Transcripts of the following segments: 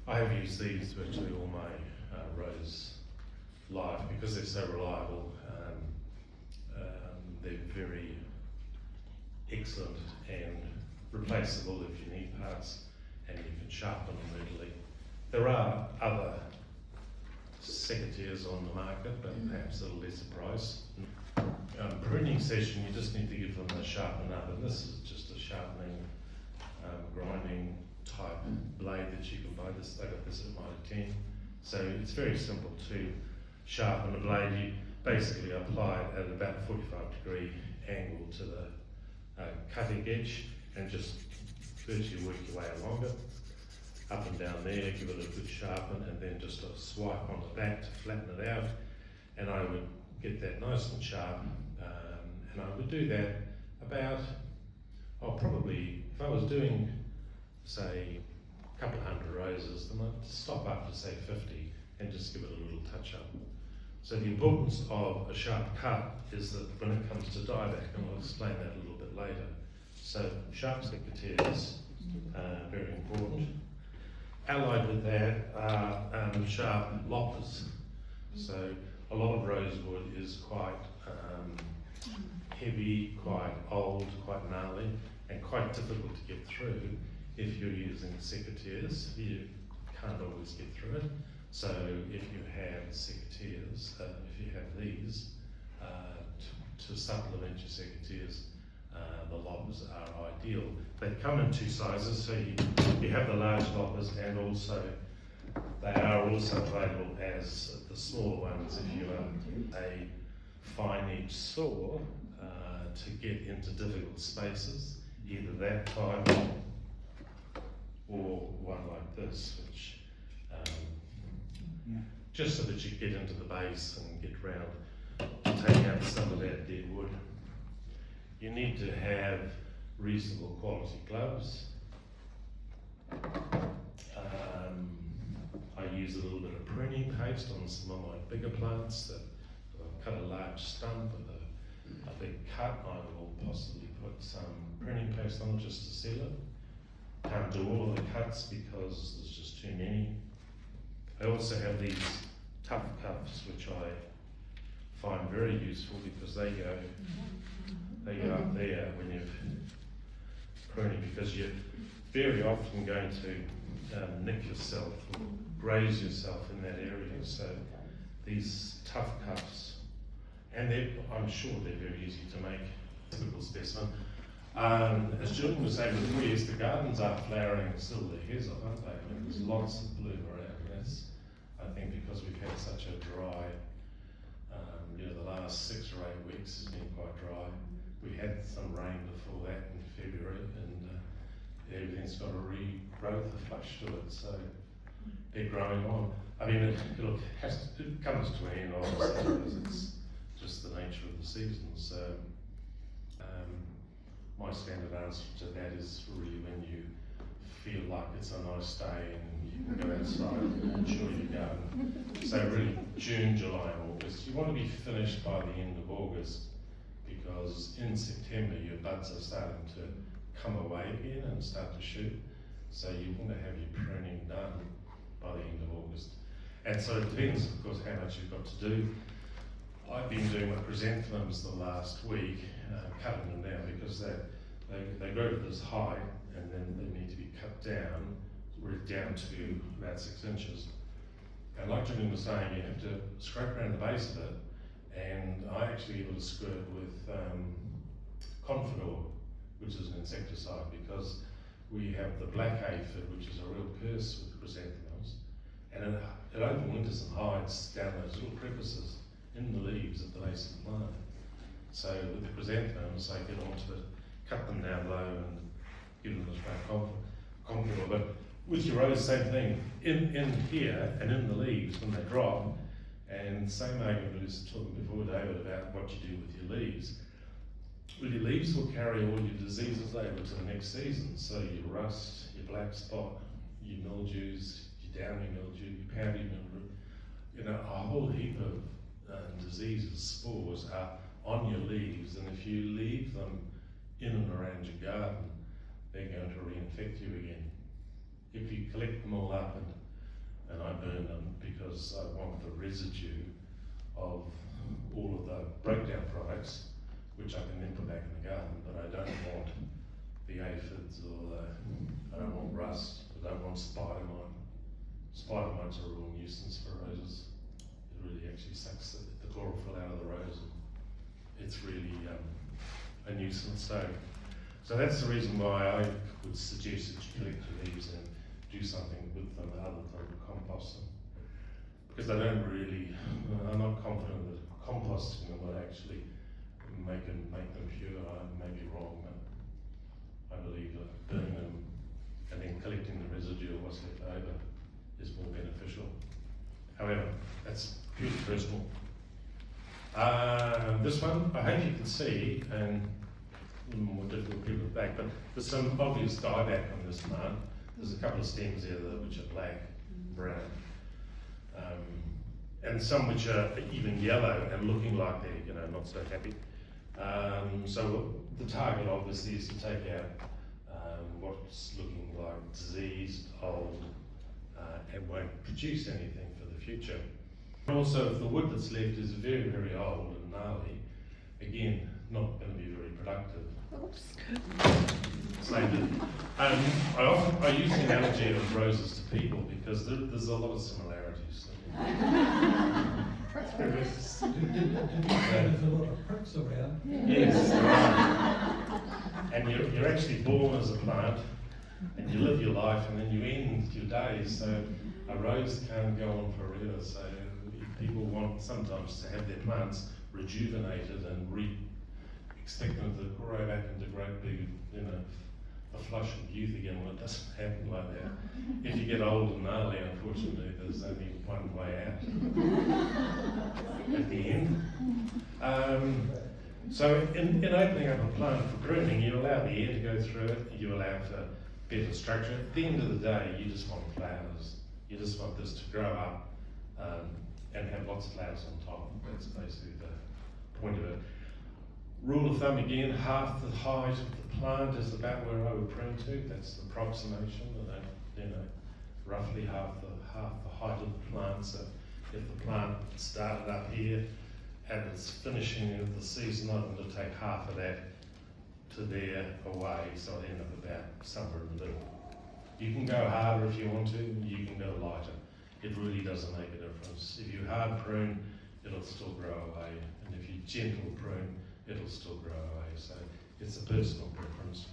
I have used these virtually all my rose life because they're so reliable. They're very excellent and replaceable if you need parts, and you can sharpen them readily. There are other secateurs on the market, but perhaps at a lesser price. Pruning session, you just need to give them a sharpen up, and this is just a sharpening, grinding type blade that you can buy. I got this at Mitre 10. So it's very simple to sharpen a blade. You basically apply it at about a 45-degree angle to the cutting edge and just virtually work your way along it, up and down there, give it a good sharpen, and then just a swipe on the back to flatten it out. And I would get that nice and sharp, and I would do that about, probably, if I was doing, say, a couple of hundred roses, then I'd stop up to say 50 and just give it a little touch up. So the importance of a sharp cut is that when it comes to dieback, and I'll explain that a little bit later. So sharp secateurs, very important. Allied with that are sharp loppers. So a lot of rosewood is quite heavy, quite old, quite gnarly, and quite difficult to get through. If you're using secateurs, you can't always get through it. So if you have secateurs, if you have these, to supplement your secateurs, the loppers are ideal. They come in two sizes, so you have the large loppers, and also they are also available as the smaller ones if you are a fine edge saw to get into difficult spaces, either that type or one like this, which just so that you get into the base and get round, take out some of that dead wood. You need to have reasonable quality gloves. I use a little bit of pruning paste on some of my bigger plants that I've cut a large stump with a big cut. I will possibly put some pruning paste on it just to seal it. Can't do all of the cuts because there's just too many. I also have these tough cuffs, which I find very useful because they go up there when you're pruning, because you're very often going to nick yourself or graze yourself in that area. So these tough cuffs, and I'm sure they're very easy to make. Typical specimen. As Julian was saying before, yes, the gardens are flowering still their hairs off, aren't they? I mean, there's lots of bloom around. That's, I think, because we've had such a dry, the last 6 or 8 weeks has been quite dry. We had some rain before that in February, and everything's got a regrowth, a flush to it, so they're growing on. I mean, it comes to an end, obviously, because it's just the nature of the season. So my standard answer to that is really when you feel like it's a nice day and you can go outside and enjoy your garden. So really June, July and August. You want to be finished by the end of August, because in September your buds are starting to come away again and start to shoot. So you want to have your pruning done by the end of August. And so it depends, of course, how much you've got to do. I've been doing my chrysanthemums the last week, cutting them down because they grow to this height and then they need to be cut down to about 6 inches. And like Julian was saying, you have to scrape around the base of it, and I actually give it a squirt with Confidor, which is an insecticide, because we have the black aphid, which is a real curse with chrysanthemums, and it overwinters and hides down those little crevices in the leaves at the base of the plant. So with the chrysanthemums, I get onto it, cut them down low and give them a spray Confidor. But with your rose, same thing. In here and in the leaves when they drop, and same argument we was talking before, David, about what you do with your leaves. Well, your leaves will carry all your diseases over to the next season. So your rust, your black spot, your mildews, your downy mildew, your powdery mildew, a whole heap of diseases, spores are on your leaves, and if you leave them in and around your garden, they're going to reinfect you again. if you collect them all up and I burn them because I want the residue of all of the breakdown products, which I can then put back in the garden, but I don't want the aphids or I don't want rust, I don't want spider mite. Spider mites are a real nuisance for roses. It really actually sucks the chlorophyll out of the rose. It's really a nuisance. So that's the reason why I would suggest that you collect your leaves and do something with them other than compost them. Because I'm not confident that composting them will actually make them pure. I may be wrong, but I believe that burning them and then collecting the residue of what's left over is more beneficial. However, that's purely personal. This one, I hope you can see, and a little more difficult people at the back, but there's some obvious dieback on this plant. There's a couple of stems there which are black, brown, and some which are even yellow and looking like they're not so happy. So the target obviously is to take out what's looking like diseased, old, and won't produce anything for the future. Also, if the wood that's left is very, very old and gnarly, again, not going to be very productive. Oops. I use the analogy of roses to people because there's a lot of similarities. There's a lot of pricks around. Yes, and you're actually born as a plant, and you live your life, and then you end your days. So a rose can't go on forever. So people want sometimes to have their plants rejuvenated and expect them to grow back into great big, a flush of youth again. Well, it doesn't happen like that. If you get old and gnarly, unfortunately, there's only one way out at the end. So in opening up a plant for pruning, you allow the air to go through it, you allow for better structure. At the end of the day, you just want flowers. You just want this to grow up and have lots of flowers on top. That's basically the point of it. Rule of thumb again, half the height of the plant is about where I would prune to. That's the approximation. Roughly half the height of the plant. So if the plant started up here and it's finishing of the season, I'm going to take half of that to there away, so I'll end up about somewhere in the middle. You can go harder if you want to, you can go lighter. It really doesn't make a difference. If you hard prune, it'll still grow away, and if you gentle prune, it'll still grow away. So it's a personal preference.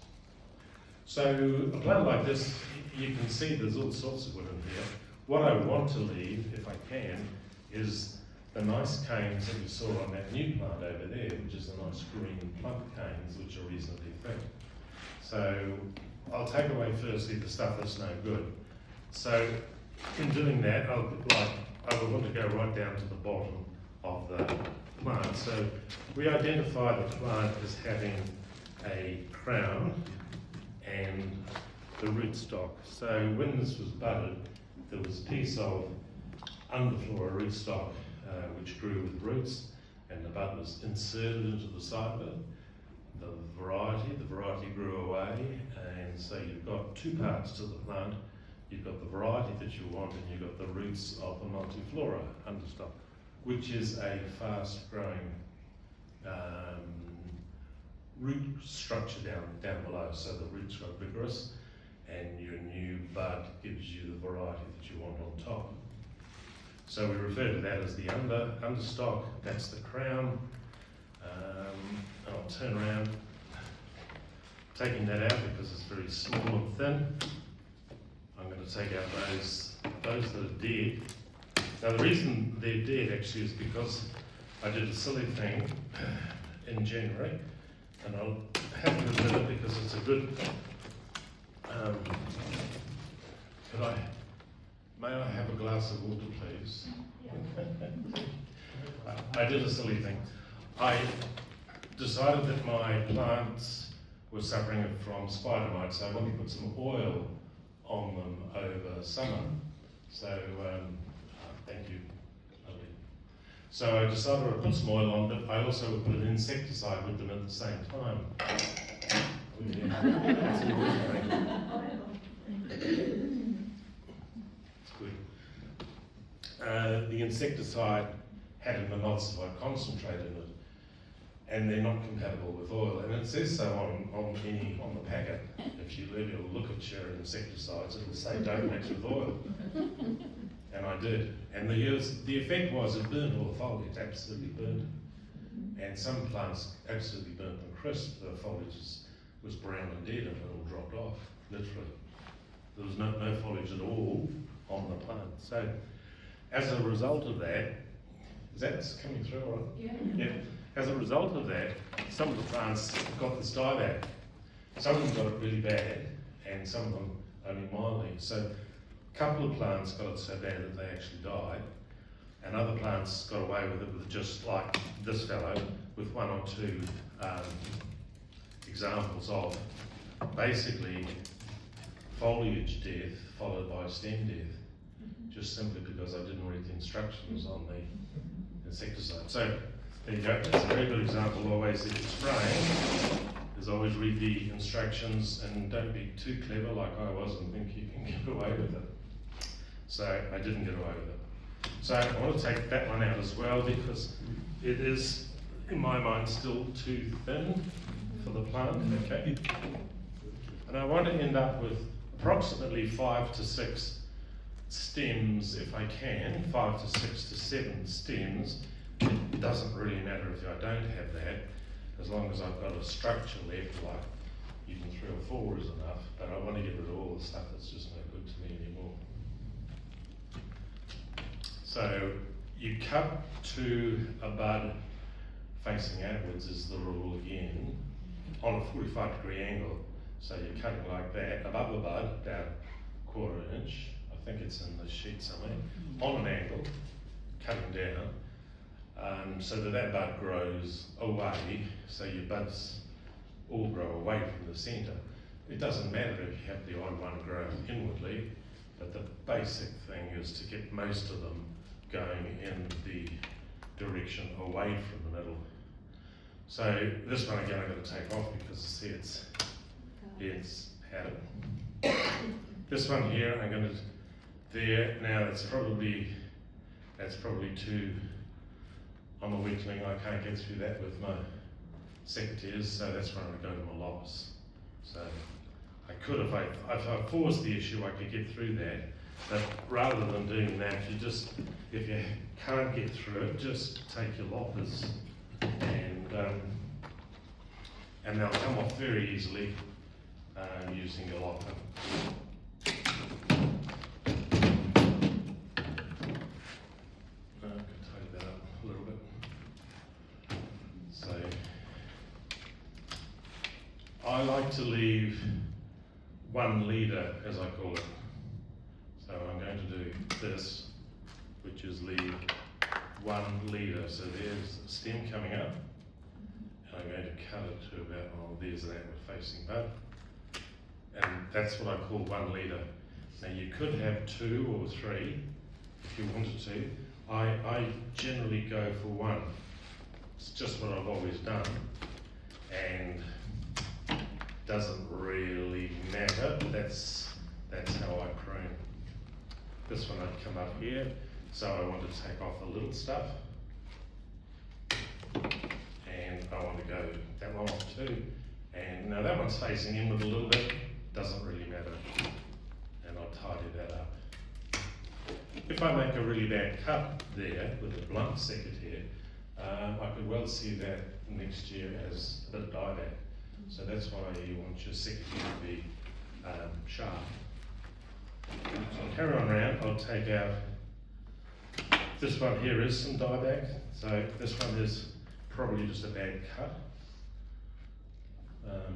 So a plant like this, you can see there's all sorts of wood in here. What I want to leave, if I can, is the nice canes that we saw on that new plant over there, which is the nice green plump canes, which are reasonably thick. So I'll take away firstly the stuff that's no good. So in doing that, I would want to go right down to the bottom of the plant. So we identify the plant as having a crown and the rootstock. So when this was budded, there was a piece of underfloor rootstock which grew with roots, and the bud was inserted into the side of it. The variety grew away, and so you've got two parts to the plant. You've got the variety that you want, and you've got the roots of the multiflora understock, which is a fast-growing root structure down below. So the roots are vigorous, and your new bud gives you the variety that you want on top. So we refer to that as the understock. That's the crown. I'll turn around, taking that out because it's very small and thin. I'm going to take out those that are dead. Now the reason they're dead actually is because I did a silly thing in January, and I'll have to admit it because it's a good. May I have a glass of water, please? I did a silly thing. I decided that my plants were suffering from spider mites, so I wanted to put some oil on them over summer. So, thank you. Lovely. So I decided I'd put some oil on, but I also would put an insecticide with them at the same time. Oh, yeah. That's a good thing. good. The insecticide had a monoxide concentrate in it, and they're not compatible with oil. And it says so on the packet. If you look at your insecticides, it'll say don't mix with oil. And I did. And the effect was it burned all the foliage, absolutely burned. And some plants absolutely burnt them crisp. The foliage was brown and dead and it all dropped off, literally. There was no foliage at all on the plant. So as a result of that, is that coming through all right? Yeah. As a result of that, some of the plants got this dieback. Some of them got it really bad and some of them only mildly. So a couple of plants got it so bad that they actually died, and other plants got away with it with just like this fellow, with one or two examples of basically foliage death followed by stem death, just simply because I didn't read the instructions on the insecticide. So there you go, that's a very good example. Always, if you're spraying, is always read the instructions and don't be too clever like I was and think you can get away with it. So I didn't get away with it. So I want to take that one out as well because it is, in my mind, still too thin for the plant. Okay. And I want to end up with approximately 5 to 6 stems if I can, 5 to 6 to 7 stems. It doesn't really matter if I don't have that, as long as I've got a structure left, like even 3 or 4 is enough, but I want to get rid of all the stuff that's just no good to me anymore. So you cut to a bud facing outwards is the rule again, on a 45-degree angle. So you're cutting like that, above the bud, about 1/4 inch, I think it's in the sheet somewhere, on an angle, cutting down. So that bud grows away, so your buds all grow away from the centre. It doesn't matter if you have the odd one grow inwardly, but the basic thing is to get most of them going in the direction away from the middle. So this one again I'm going to take off because see it's had it. This one here I'm going to there now that's probably too. I'm a weakling, I can't get through that with my secateurs, so that's when I go to my lops. So I could, if I forced the issue, I could get through that. But rather than doing that, if you can't get through it, just take your loppers and they'll come off very easily using your lopper. I like to leave 1 leader, as I call it. So I'm going to do this, which is leave 1 leader. So there's a stem coming up, and I'm going to cut it to about, there's that with facing bud. And that's what I call 1 leader. Now you could have 2 or 3 if you wanted to. I generally go for 1. It's just what I've always done. And doesn't really matter, but that's how I prune. This one I'd come up here, so I want to take off the little stuff. And I want to go that one off too. And now that one's facing inward a little bit, doesn't really matter. And I'll tidy that up. If I make a really bad cut there with a blunt secateur, I could well see that next year as a bit of dieback. So that's why you want your secateur to be sharp. So I'll carry on around, I'll take out, this one here is some dieback, so this one is probably just a bad cut,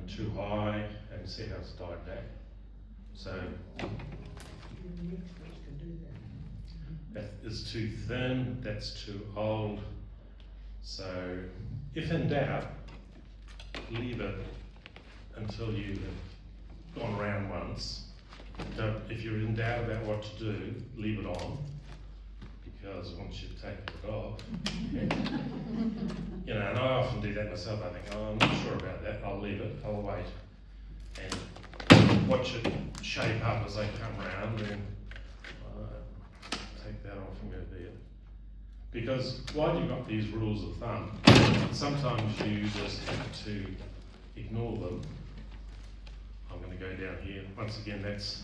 too high, and see how it's dyed back. So that is too thin, that's too old. So if in doubt, leave it until you have gone around once. If you're in doubt about what to do, leave it on, because once you've taken it off, and I often do that myself. I think, I'm not sure about that, I'll leave it, I'll wait, and watch it shape up as I come round, and that off and go there. Because while you've got these rules of thumb, sometimes you just have to ignore them. I'm going to go down here. Once again, that's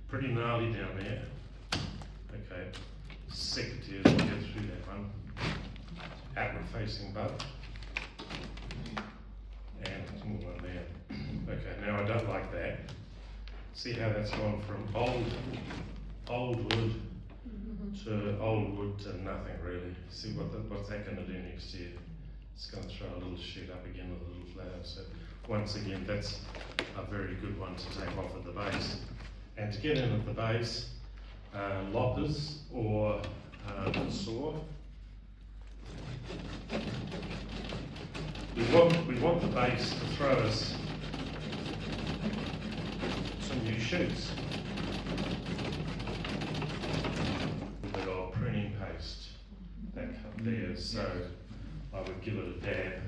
pretty gnarly down there. Okay, secateurs, we'll get through that one. Outward facing bud. And more one there. Okay, now I don't like that. See how that's gone from old wood to old wood to nothing really. See what's that going to do next year? It's going to throw a little shoot up again with a little flower. So once again, that's a very good one to take off at the base. And to get in at the base, loppers or saw. We want the base to throw us some new shoots. With our pruning paste that come there, so I would give it a dab.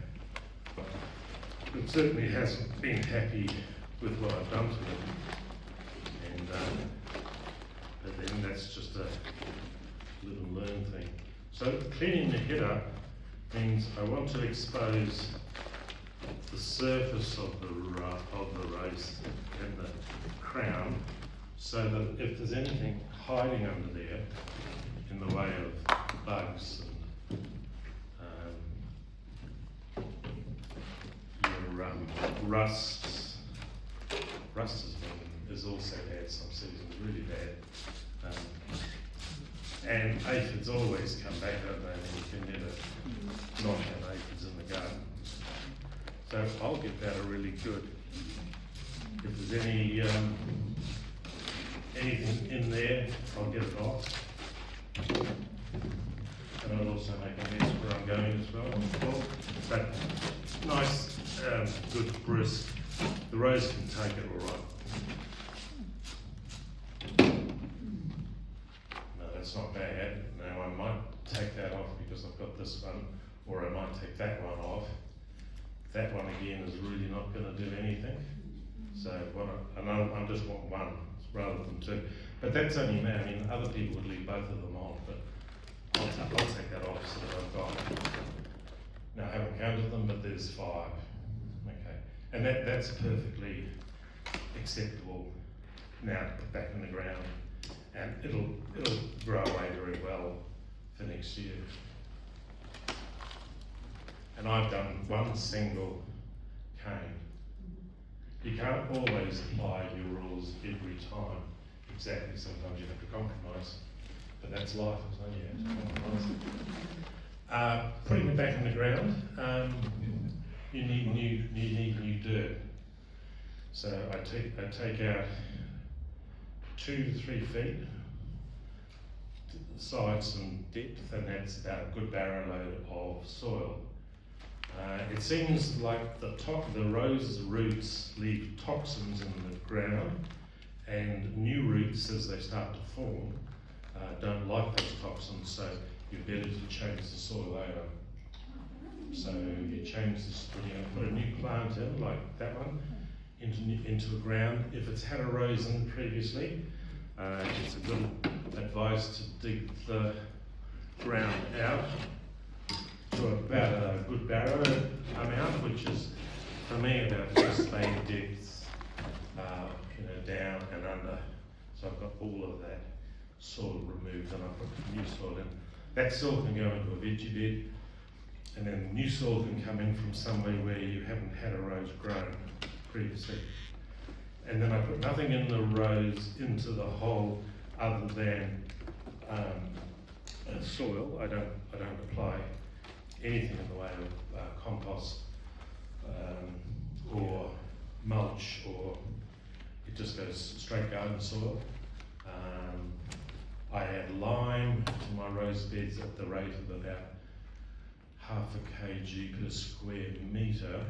It certainly hasn't been happy with what I've done to it, and but then that's just a live and learn thing. So cleaning the header means I want to expose the surface of the rose and the crown, so that if there's anything hiding under there in the way of bugs and rust is also bad some seasons, really bad. And aphids always come back, don't they? And you can never not have aphids in the garden. So I'll get that really good. If there's anything in there, I'll get it off. And I'll also make a mess where I'm going as well. But nice, good brisk. The rose can take it all right. It's not bad. Now I might take that off because I've got this one, or I might take that one off. That one again is really not going to do anything. So I just want one rather than two. But that's only me. I mean, other people would leave both of them on, but I'll take that off so that I've got. Now I haven't counted them, but there's 5. Okay, and that's perfectly acceptable. Now to put back in the ground. And it'll grow away very well for next year. And I've done one single cane. You can't always apply your rules every time. Exactly, sometimes you have to compromise. But that's life, isn't it? You have to compromise. Putting it back in the ground, you need new dirt. So I take out 2 to 3 feet, sides and depth, and that's about a good barrow load of soil. It seems like the rose roots leave toxins in the ground, and new roots, as they start to form, don't like those toxins, so you're better to change the soil over. So you change this, you're going to put a new plant in, like that one, into the ground. If it's had a rose in previously, it's a good advice to dig the ground out to about a good barrow amount, which is for me about just spade depth, down and under. So I've got all of that soil removed and I've put new soil in. That soil can go into a veggie bed, and then new soil can come in from somewhere where you haven't had a rose grown previously. And then I put nothing in the rose into the hole other than soil. I don't apply anything in the way of compost or mulch, or it just goes straight garden soil. I add lime to my rose beds at the rate of about 0.5 kg per square metre.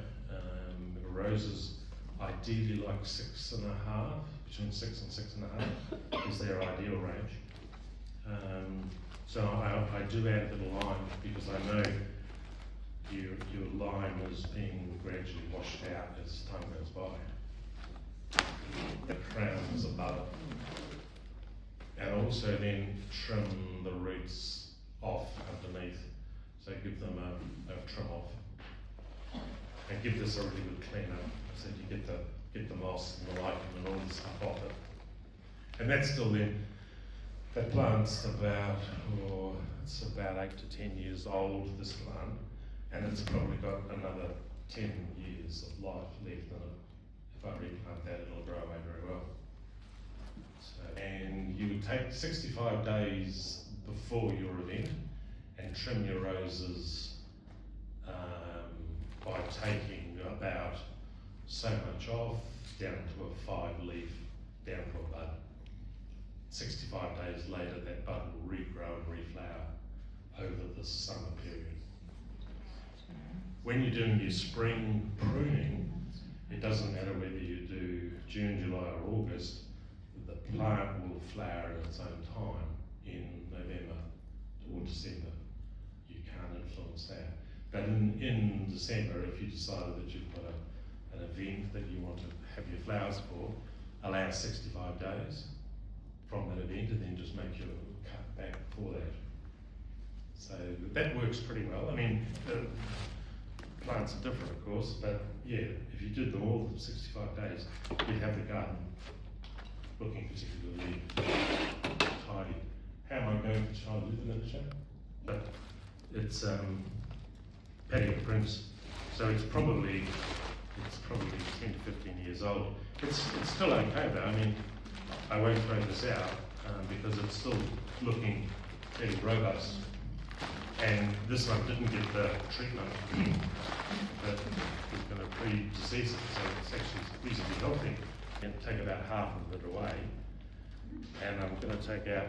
Roses ideally like 6.5, between 6 and 6.5 is their ideal range. So I do add a bit of lime because I know your lime is being gradually washed out as time goes by. The crown is above it. and also then trim the roots off underneath. So give them a trim off, and give this a really good clean up so you get the moss and the lichen and all the stuff off it. And that's still then, that plant's about 8 to 10 years old, this plant, and it's probably got another 10 years of life left in it. If I replant that, it'll grow away very well. So, and you would take 65 days before your event and trim your roses by taking about so much off down to a 5-leaf, down to a bud. 65 days later, that bud will regrow and reflower over the summer period. When you're doing your spring pruning, it doesn't matter whether you do June, July or August, the plant will flower at its own time in November or December. You can't influence that. But in December, if you decided that you've got an event that you want to have your flowers for, allow 65 days from that event and then just make your cut back for that. So that works pretty well. I mean, plants are different of course, but yeah, if you did them all for 65 days, you'd have the garden looking particularly tidy. How am I going for child living in the show? But it's patio prints, so it's probably 10 to 15 years old. It's still okay though. I mean, I won't throw this out because it's still looking fairly robust. And this one didn't get the treatment that was going to pre-disease it, so it's actually reasonably healthy. And take about half of it away, and I'm going to take out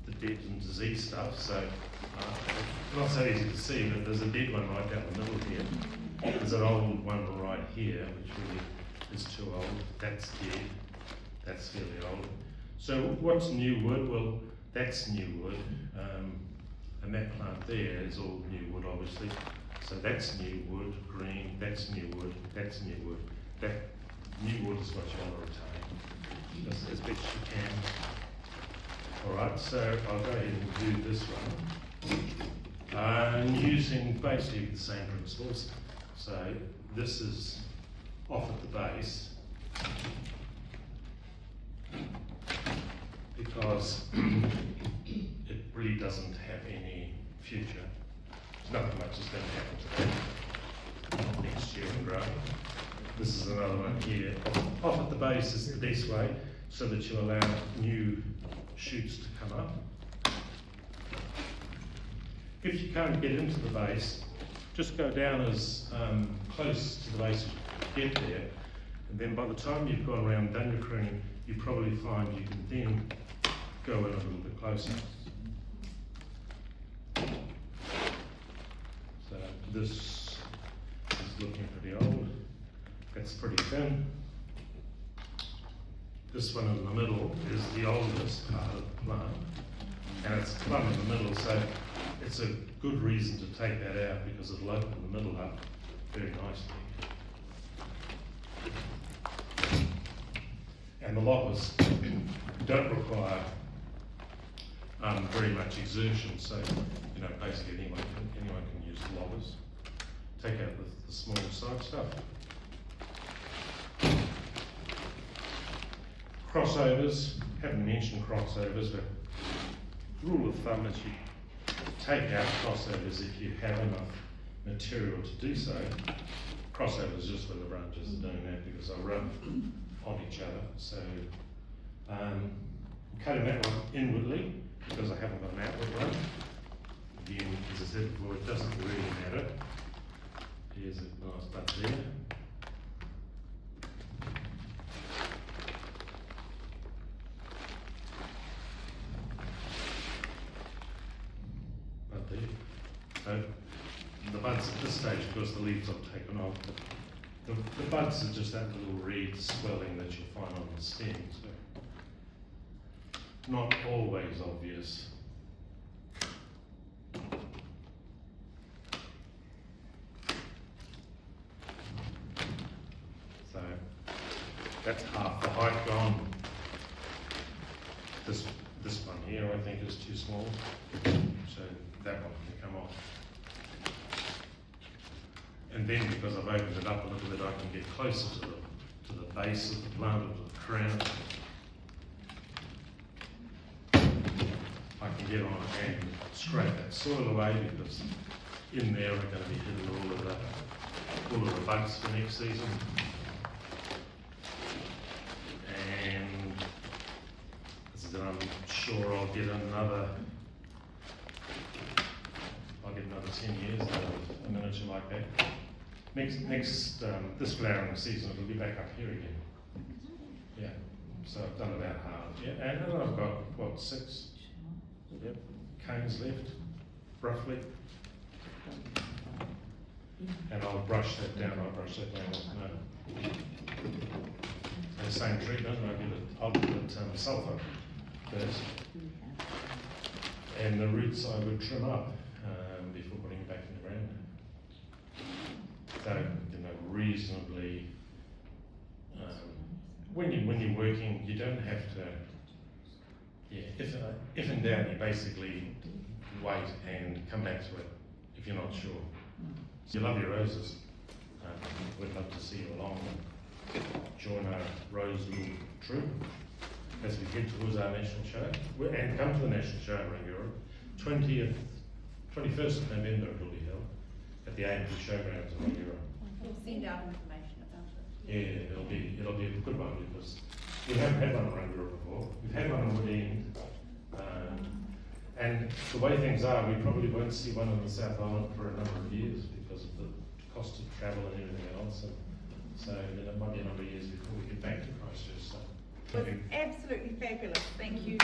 the dead and disease stuff. So not so easy to see, but there's a dead one right down the middle here. There's an old one right here, which really is too old. That's dead. That's fairly old. So what's new wood? Well, that's new wood. And that plant there is all new wood, obviously. So that's new wood, green, that's new wood, that's new wood. That new wood is what you want to retain as best you can. Alright, so I'll go ahead and do this one. I'm using basically the same principles. So this is off at the base because it really doesn't have any future. Nothing much is going to happen to that next year and grow. This is another one here. Off at the base is the best way so that you allow new shoots to come up. If you can't get into the base, just go down as close to the base as you get there, and then by the time you've gone around done your pruning, you probably find you can then go in a little bit closer. So this is looking pretty old. That's pretty thin. This one in the middle is the oldest part of the plant, and it's plumb in the middle, so it's a good reason to take that out because it'll open the middle up very nicely. And the loppers don't require very much exertion, so you know basically anyone can use the loppers. Take out the small side stuff. Crossovers, haven't mentioned crossovers, but rule of thumb is you take out crossovers if you have enough material to do so. Crossovers just when the branches are doing that because they'll rub on each other. So I'm cutting that one inwardly because I haven't got an outward one. Again, as I said before, it doesn't really matter. Here's a nice bud there. So the buds at this stage, of course, the leaves I've taken off. But the buds are just that little reed swelling that you'll find on the stem. So not always obvious. So that's half the height gone. This one too small, so that one can come off. And then because I've opened it up a little bit, I can get closer to the base of the plant, or the crown. I can get on and scrape that soil away, because in there we're going to be hitting all of the bugs for next season. And as I said, I'm sure I'll get another 10 years out of a miniature like that. This flowering season it'll be back up here again. Yeah, so I've done about half. Yeah, and then I've got 6 canes left, roughly. And I'll brush that down. No. And same treatment. I'll give it sulphur first, and the roots I would trim up before putting it back in the ground. So reasonably. When you're working, you don't have to. Yeah, if in doubt, you basically wait and come back to it if you're not sure. So you love your roses. We'd love to see you along and join our rose little troop as we head towards our national show. And come to the national show around Europe. 21st of November it will be held at the AMP Showgrounds around Europe. We'll send out information about it. Yeah, it'll be a good one, because we haven't had one around Europe before. We've had one on Wood End. And the way things are, we probably won't see one in the South Island for a number of years because of the cost of travel and everything else. And so then it might be a number of years before we get back to Christchurch. So, It was absolutely fabulous. Thank you.